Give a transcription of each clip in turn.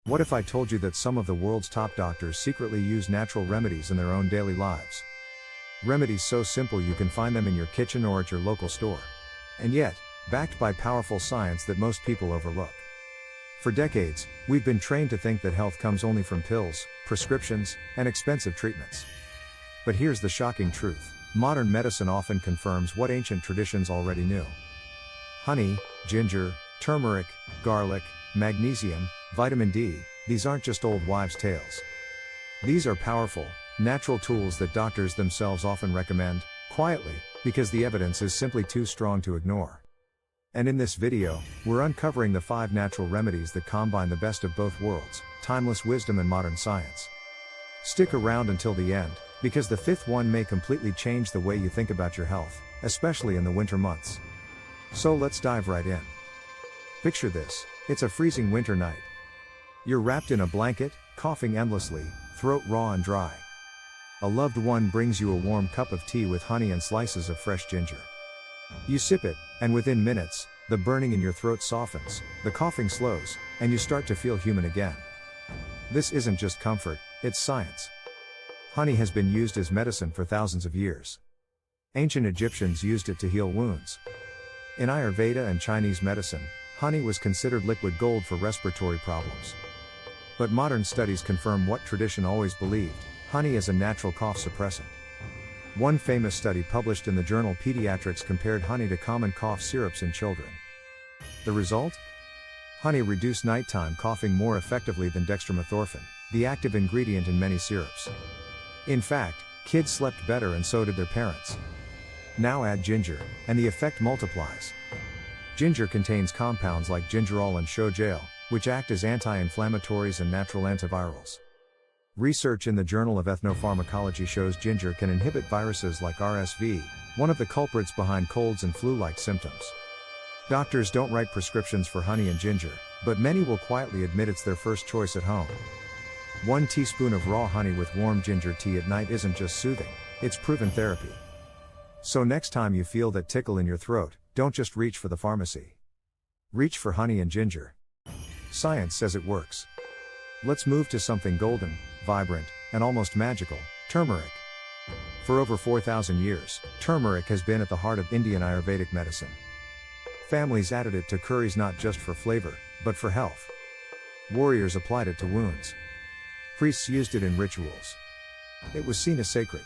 What if I told you that some of the world's top doctors secretly use natural remedies in their own daily lives? Remedies so simple you can find them in your kitchen or at your local store. And yet, backed by powerful science that most people overlook. For decades, we've been trained to think that health comes only from pills, prescriptions, and expensive treatments. But here's the shocking truth. Modern medicine often confirms what ancient traditions already knew. Honey, ginger, turmeric, garlic, magnesium, vitamin D, these aren't just old wives' tales. These are powerful, natural tools that doctors themselves often recommend, quietly, because the evidence is simply too strong to ignore. And in this video, we're uncovering the 5 natural remedies that combine the best of both worlds, timeless wisdom and modern science. Stick around until the end, because the 5th one may completely change the way you think about your health, especially in the winter months. So let's dive right in. Picture this, it's a freezing winter night. You're wrapped in a blanket, coughing endlessly, throat raw and dry. A loved one brings you a warm cup of tea with honey and slices of fresh ginger. You sip it, and within minutes, the burning in your throat softens, the coughing slows, and you start to feel human again. This isn't just comfort, it's science. Honey has been used as medicine for thousands of years. Ancient Egyptians used it to heal wounds. In Ayurveda and Chinese medicine, honey was considered liquid gold for respiratory problems. But modern studies confirm what tradition always believed: honey is a natural cough suppressant. One famous study published in the journal Pediatrics compared honey to common cough syrups in children. The result? Honey reduced nighttime coughing more effectively than dextromethorphan, the active ingredient in many syrups. In fact, kids slept better and so did their parents. Now add ginger, and the effect multiplies. Ginger contains compounds like gingerol and soothes, which act as anti-inflammatories and natural antivirals. Research in the Journal of Ethnopharmacology shows ginger can inhibit viruses like RSV, one of the culprits behind colds and flu-like symptoms. Doctors don't write prescriptions for honey and ginger, but many will quietly admit it's their first choice at home. 1 teaspoon of raw honey with warm ginger tea at night isn't just soothing, it's proven therapy. So next time you feel that tickle in your throat, don't just reach for the pharmacy. Reach for honey and ginger. Science says it works. Let's move to something golden, vibrant, and almost magical: turmeric. For over 4,000 years, turmeric has been at the heart of Indian Ayurvedic medicine. Families added it to curries not just for flavor, but for health. Warriors applied it to wounds. Priests used it in rituals. It was seen as sacred.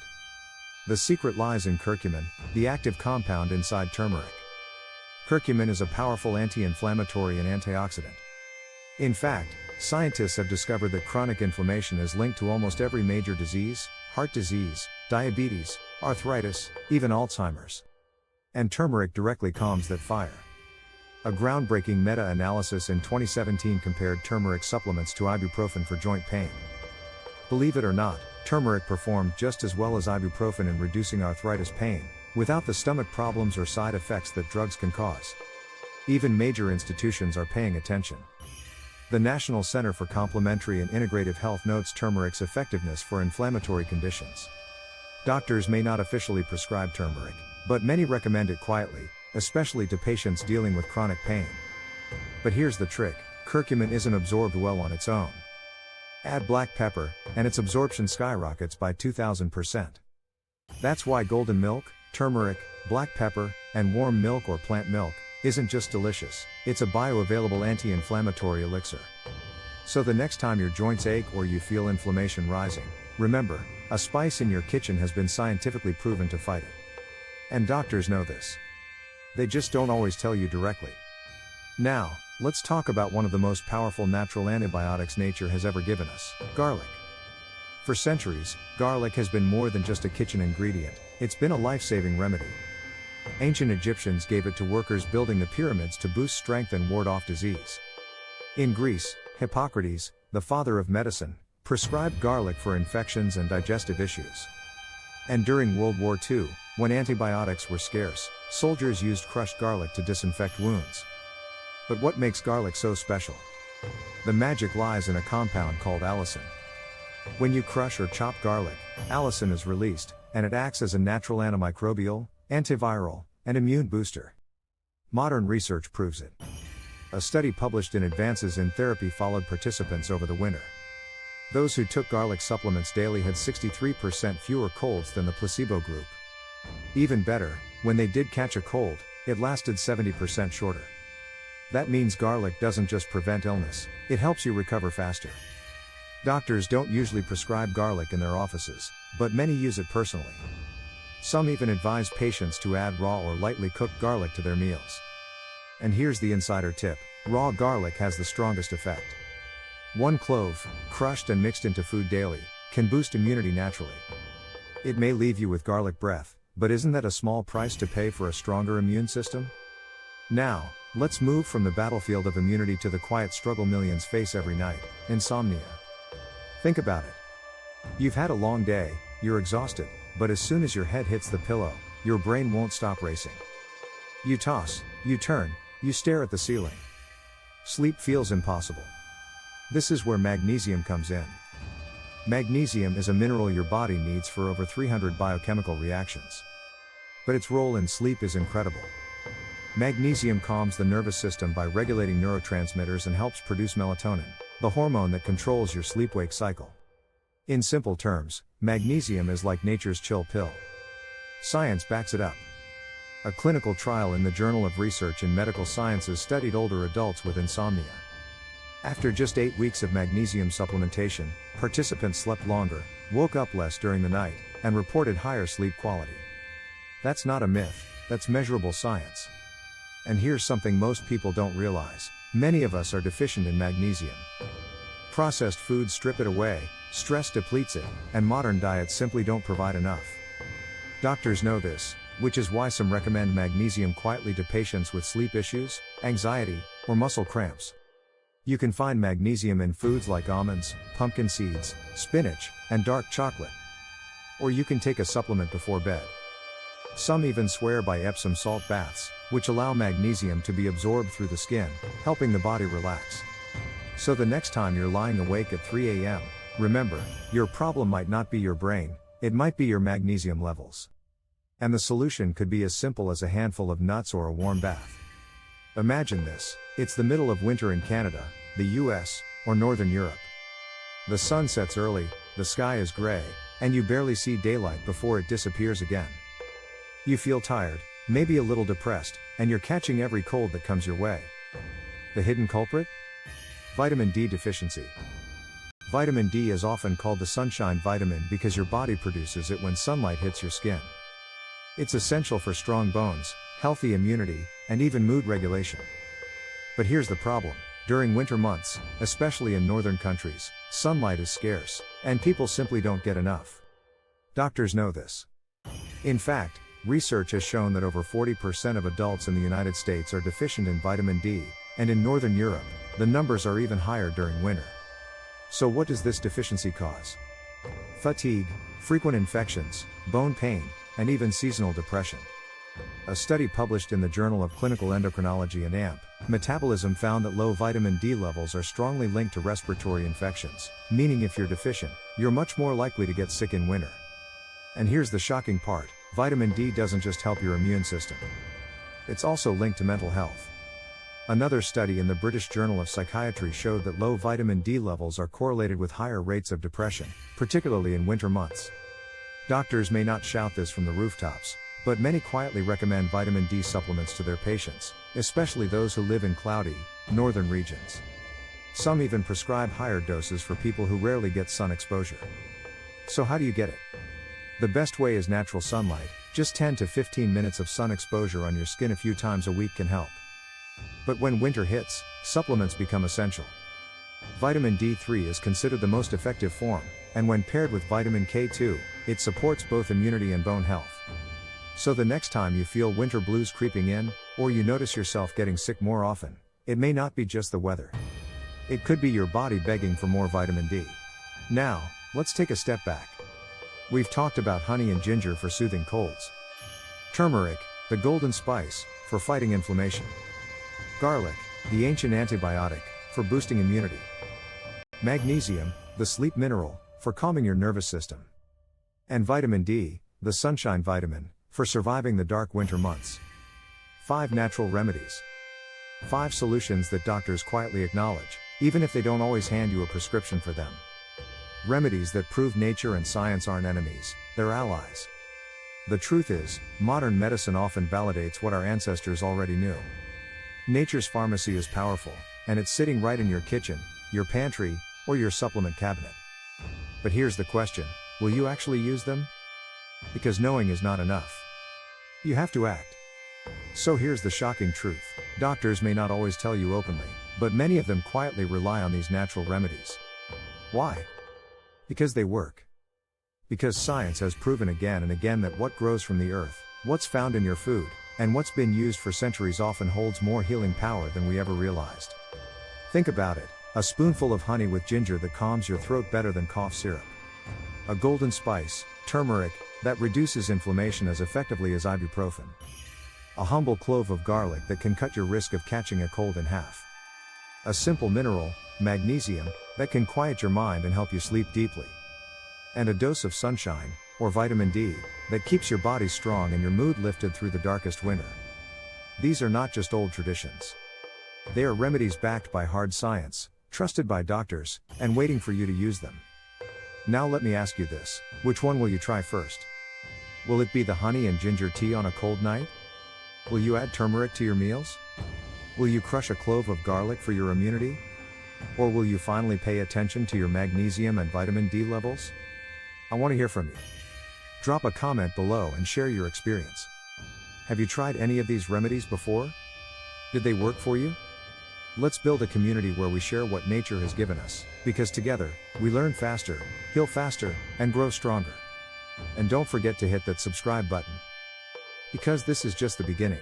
The secret lies in curcumin, the active compound inside turmeric. Curcumin is a powerful anti-inflammatory and antioxidant. In fact, scientists have discovered that chronic inflammation is linked to almost every major disease: heart disease, diabetes, arthritis, even Alzheimer's. And turmeric directly calms that fire. A groundbreaking meta-analysis in 2017 compared turmeric supplements to ibuprofen for joint pain. Believe it or not, turmeric performed just as well as ibuprofen in reducing arthritis pain, without the stomach problems or side effects that drugs can cause. Even major institutions are paying attention. The National Center for Complementary and Integrative Health notes turmeric's effectiveness for inflammatory conditions. Doctors may not officially prescribe turmeric, but many recommend it quietly, especially to patients dealing with chronic pain. But here's the trick: curcumin isn't absorbed well on its own. Add black pepper, and its absorption skyrockets by 2,000%. That's why golden milk, turmeric, black pepper, and warm milk or plant milk isn't just delicious, it's a bioavailable anti-inflammatory elixir. So the next time your joints ache or you feel inflammation rising, remember, a spice in your kitchen has been scientifically proven to fight it. And doctors know this. They just don't always tell you directly. Now, let's talk about one of the most powerful natural antibiotics nature has ever given us: garlic. For centuries, garlic has been more than just a kitchen ingredient, it's been a life-saving remedy. Ancient Egyptians gave it to workers building the pyramids to boost strength and ward off disease. In Greece, Hippocrates, the father of medicine, prescribed garlic for infections and digestive issues. And during World War II, when antibiotics were scarce, soldiers used crushed garlic to disinfect wounds. But what makes garlic so special? The magic lies in a compound called allicin. When you crush or chop garlic, allicin is released, and it acts as a natural antimicrobial, antiviral, and immune booster. Modern research proves it. A study published in Advances in Therapy followed participants over the winter. Those who took garlic supplements daily had 63% fewer colds than the placebo group. Even better, when they did catch a cold, it lasted 70% shorter. That means garlic doesn't just prevent illness, it helps you recover faster. Doctors don't usually prescribe garlic in their offices, but many use it personally. Some even advise patients to add raw or lightly cooked garlic to their meals. And here's the insider tip: raw garlic has the strongest effect. 1 clove, crushed and mixed into food daily, can boost immunity naturally. It may leave you with garlic breath, but isn't that a small price to pay for a stronger immune system? Now, let's move from the battlefield of immunity to the quiet struggle millions face every night: insomnia. Think about it. You've had a long day, you're exhausted, but as soon as your head hits the pillow, your brain won't stop racing. You toss, you turn, you stare at the ceiling. Sleep feels impossible. This is where magnesium comes in. Magnesium is a mineral your body needs for over 300 biochemical reactions. But its role in sleep is incredible. Magnesium calms the nervous system by regulating neurotransmitters and helps produce melatonin, the hormone that controls your sleep-wake cycle. In simple terms, magnesium is like nature's chill pill. Science backs it up. A clinical trial in the Journal of Research in Medical Sciences studied older adults with insomnia. After just 8 weeks of magnesium supplementation, participants slept longer, woke up less during the night, and reported higher sleep quality. That's not a myth, that's measurable science. And here's something most people don't realize: many of us are deficient in magnesium. Processed foods strip it away, stress depletes it, and modern diets simply don't provide enough. Doctors know this, which is why some recommend magnesium quietly to patients with sleep issues, anxiety, or muscle cramps. You can find magnesium in foods like almonds, pumpkin seeds, spinach, and dark chocolate. Or you can take a supplement before bed. Some even swear by Epsom salt baths, which allow magnesium to be absorbed through the skin, helping the body relax. So the next time you're lying awake at 3 a.m., remember, your problem might not be your brain, it might be your magnesium levels. And the solution could be as simple as a handful of nuts or a warm bath. Imagine this: it's the middle of winter in Canada, the US, or Northern Europe. The sun sets early, the sky is gray, and you barely see daylight before it disappears again. You feel tired, maybe a little depressed, and you're catching every cold that comes your way. The hidden culprit? Vitamin D deficiency. Vitamin D is often called the sunshine vitamin because your body produces it when sunlight hits your skin. It's essential for strong bones, healthy immunity, and even mood regulation. But here's the problem: during winter months, especially in northern countries, sunlight is scarce, and people simply don't get enough. Doctors know this. In fact, research has shown that over 40% of adults in the United States are deficient in vitamin D, and in Northern Europe, the numbers are even higher during winter. So what does this deficiency cause? Fatigue, frequent infections, bone pain, and even seasonal depression. A study published in the Journal of Clinical Endocrinology and AMP Metabolism found that low vitamin D levels are strongly linked to respiratory infections, meaning if you're deficient, you're much more likely to get sick in winter. And here's the shocking part: vitamin D doesn't just help your immune system. It's also linked to mental health. Another study in the British Journal of Psychiatry showed that low vitamin D levels are correlated with higher rates of depression, particularly in winter months. Doctors may not shout this from the rooftops, but many quietly recommend vitamin D supplements to their patients, especially those who live in cloudy, northern regions. Some even prescribe higher doses for people who rarely get sun exposure. So how do you get it? The best way is natural sunlight. Just 10 to 15 minutes of sun exposure on your skin a few times a week can help. But when winter hits, supplements become essential. Vitamin D3 is considered the most effective form, and when paired with vitamin K2, it supports both immunity and bone health. So the next time you feel winter blues creeping in, or you notice yourself getting sick more often, it may not be just the weather. It could be your body begging for more vitamin D. Now, let's take a step back. We've talked about honey and ginger for soothing colds. Turmeric, the golden spice, for fighting inflammation. Garlic, the ancient antibiotic, for boosting immunity. Magnesium, the sleep mineral, for calming your nervous system. And vitamin D, the sunshine vitamin, for surviving the dark winter months. 5 natural remedies. 5 solutions that doctors quietly acknowledge, even if they don't always hand you a prescription for them. Remedies that prove nature and science aren't enemies, they're allies. The truth is, modern medicine often validates what our ancestors already knew. Nature's pharmacy is powerful, and it's sitting right in your kitchen, your pantry, or your supplement cabinet. But here's the question, will you actually use them? Because knowing is not enough. You have to act. So here's the shocking truth. Doctors may not always tell you openly, but many of them quietly rely on these natural remedies. Why? Because they work. Because science has proven again and again that what grows from the earth, what's found in your food, and what's been used for centuries often holds more healing power than we ever realized. Think about it, a spoonful of honey with ginger that calms your throat better than cough syrup. A golden spice, turmeric, that reduces inflammation as effectively as ibuprofen. A humble clove of garlic that can cut your risk of catching a cold in half. A simple mineral, magnesium, that can quiet your mind and help you sleep deeply. And a dose of sunshine, or vitamin D, that keeps your body strong and your mood lifted through the darkest winter. These are not just old traditions. They are remedies backed by hard science, trusted by doctors, and waiting for you to use them. Now let me ask you this, which one will you try first? Will it be the honey and ginger tea on a cold night? Will you add turmeric to your meals? Will you crush a clove of garlic for your immunity? Or will you finally pay attention to your magnesium and vitamin D levels? I want to hear from you. Drop a comment below and share your experience. Have you tried any of these remedies before? Did they work for you? Let's build a community where we share what nature has given us, because together, we learn faster, heal faster, and grow stronger. And don't forget to hit that subscribe button. Because this is just the beginning.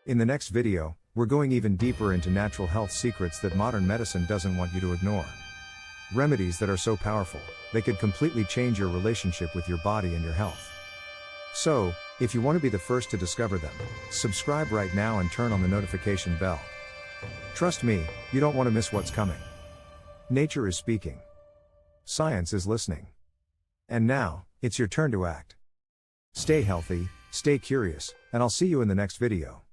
In the next video, we're going even deeper into natural health secrets that modern medicine doesn't want you to ignore. Remedies that are so powerful, they could completely change your relationship with your body and your health. So, if you want to be the first to discover them, subscribe right now and turn on the notification bell. Trust me, you don't want to miss what's coming. Nature is speaking. Science is listening. And now, it's your turn to act. Stay healthy, stay curious, and I'll see you in the next video.